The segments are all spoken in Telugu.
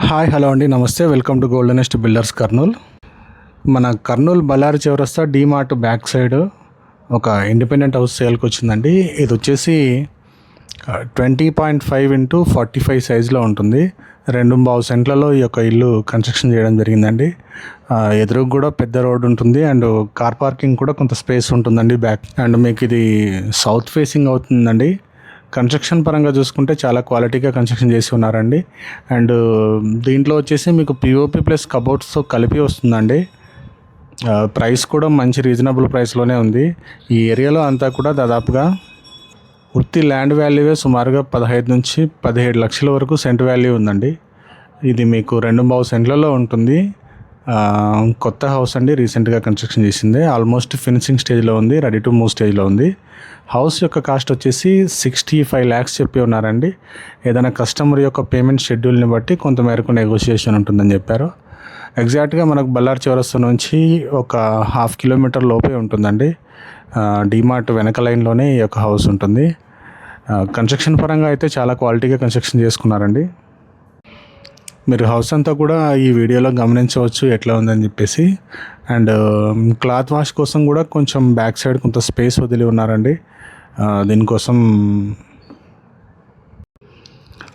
హాయ్ హలో అండి, నమస్తే. Welcome to Goldenest Builders Kurnool. మన కర్నూల్ బళ్ళారి చౌరస్తా డీమార్ట్ బ్యాక్ సైడ్ ఒక ఇండిపెండెంట్ హౌస్ సేల్కి వచ్చిందండి. ఇది వచ్చేసి 20.5x45 సైజులో ఉంటుంది. 2.5 సెంట్లలో ఈ యొక్క ఇల్లు కన్స్ట్రక్షన్ చేయడం జరిగిందండి. ఎదురుగా కూడా పెద్ద రోడ్ ఉంటుంది అండ్ కార్ పార్కింగ్ కూడా కొంత స్పేస్ ఉంటుందండి బ్యాక్. అండ్ మీకు ఇది సౌత్ ఫేసింగ్ అవుతుందండి. కన్స్ట్రక్షన్ పరంగా చూసుకుంటే చాలా క్వాలిటీగా కన్స్ట్రక్షన్ చేసి ఉన్నారండి. అండ్ దీంట్లో వచ్చేసి మీకు పిఓపి ప్లస్ కబోర్డ్స్తో కలిపి వస్తుందండి. ప్రైస్ కూడా మంచి రీజనబుల్ ప్రైస్లోనే ఉంది. ఈ ఏరియాలో అంతా కూడా దాదాపుగా ఉత్తి ల్యాండ్ వాల్యూవే సుమారుగా 15 నుంచి 17 లక్షల వరకు సెంట్ వాల్యూ ఉందండి. ఇది మీకు 2.5 సెంట్లలో ఉంటుంది. కొత్త హౌస్ అండి, రీసెంట్గా కన్స్ట్రక్షన్ చేసింది. ఆల్మోస్ట్ ఫినిషింగ్ స్టేజ్లో ఉంది, రెడీ టు మూవ్ స్టేజ్లో ఉంది. హౌస్ యొక్క కాస్ట్ వచ్చేసి 65 lakhs చెప్పి ఉన్నారండి. ఏదైనా కస్టమర్ యొక్క పేమెంట్ షెడ్యూల్ని బట్టి కొంతమేరకు నెగోషియేషన్ ఉంటుందని చెప్పారు. ఎగ్జాక్ట్గా మనకు బళ్ళారి చౌరస్తా నుంచి ఒక 1/2 కిలోమీటర్ లోపే ఉంటుందండి. డీమార్ట్ వెనక లైన్లోనే ఈ యొక్క హౌస్ ఉంటుంది. కన్స్ట్రక్షన్ పరంగా అయితే చాలా క్వాలిటీగా కన్స్ట్రక్షన్ చేసుకున్నారండి. మీరు హౌస్ అంతా కూడా ఈ వీడియోలో గమనించవచ్చు ఎట్లా ఉందని చెప్పేసి. అండ్ క్లాత్ వాష్ కోసం కూడా కొంచెం బ్యాక్ సైడ్ కొంత స్పేస్ వదిలి ఉన్నారండి. దీనికోసం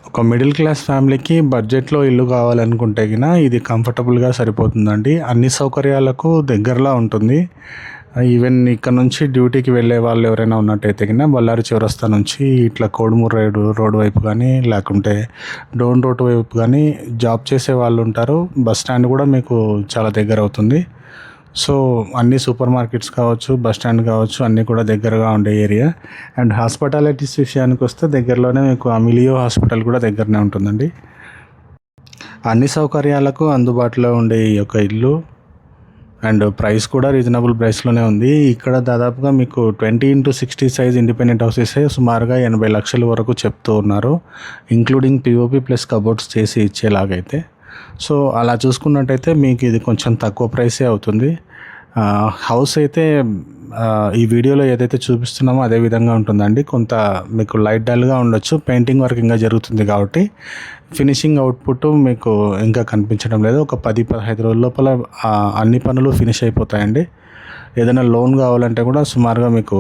ఒక మిడిల్ క్లాస్ ఫ్యామిలీకి బడ్జెట్లో ఇల్లు కావాలనుకుంటే గిన ఇది కంఫర్టబుల్గా సరిపోతుందండి. అన్ని సౌకర్యాలకు దగ్గరలో ఉంటుంది. ఈవెన్ ఇక్కడ నుంచి డ్యూటీకి వెళ్ళే వాళ్ళు ఎవరైనా ఉన్నట్టయితే కింద బళ్ళారి చౌరస్తా నుంచి ఇట్లా కోడుమూరు రోడ్ వైపు కానీ లేకుంటే డోన్ రోడ్ వైపు కానీ జాబ్ చేసే వాళ్ళు ఉంటారు. బస్ స్టాండ్ కూడా మీకు చాలా దగ్గర అవుతుంది. సో అన్ని సూపర్ మార్కెట్స్ కావచ్చు, బస్ స్టాండ్ కావచ్చు, అన్నీ కూడా దగ్గరగా ఉండే ఏరియా. అండ్ హాస్పిటాలిటీస్ విషయానికి వస్తే దగ్గరలోనే మీకు అమిలియో హాస్పిటల్ కూడా దగ్గరనే ఉంటుందండి. అన్ని సౌకర్యాలకు అందుబాటులో ఉండే ఈ యొక్క ఇల్లు అండ్ ప్రైస్ కూడా రీజనబుల్ ప్రైస్లోనే ఉంది. ఇక్కడ దాదాపుగా మీకు 20x60 సైజ్ ఇండిపెండెంట్ హౌసెస్ సుమారుగా 80 లక్షల వరకు చెప్తూ ఉన్నారు, ఇంక్లూడింగ్ పిఓపి ప్లస్ కబోర్డ్స్ చేసి ఇచ్చేలాగైతే. సో అలా చూసుకున్నట్టయితే మీకు ఇది కొంచెం తక్కువ ప్రైసే అవుతుంది. హౌస్ అయితే ఈ వీడియోలో ఏదైతే చూపిస్తున్నామో అదే విధంగా ఉంటుందండి. కొంత మీకు లైట్ డల్గా ఉండొచ్చు, పెయింటింగ్ వర్క్ ఇంకా జరుగుతుంది కాబట్టి ఫినిషింగ్ అవుట్పుట్ మీకు ఇంకా కనిపించడం లేదు. ఒక 10-15 రోజుల లోపల అన్ని పనులు ఫినిష్ అయిపోతాయండి. ఏదైనా లోన్ కావాలంటే కూడా సుమారుగా మీకు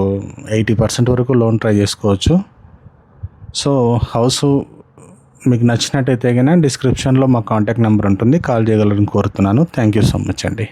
80% వరకు లోన్ ట్రై చేసుకోవచ్చు. సో హౌస్ మీకు నచ్చినట్టయితే కనుక డిస్క్రిప్షన్లో మా కాంటాక్ట్ నెంబర్ ఉంటుంది, కాల్ చేయగలరని కోరుతున్నాను. థ్యాంక్ యూ సో మచ్ అండి.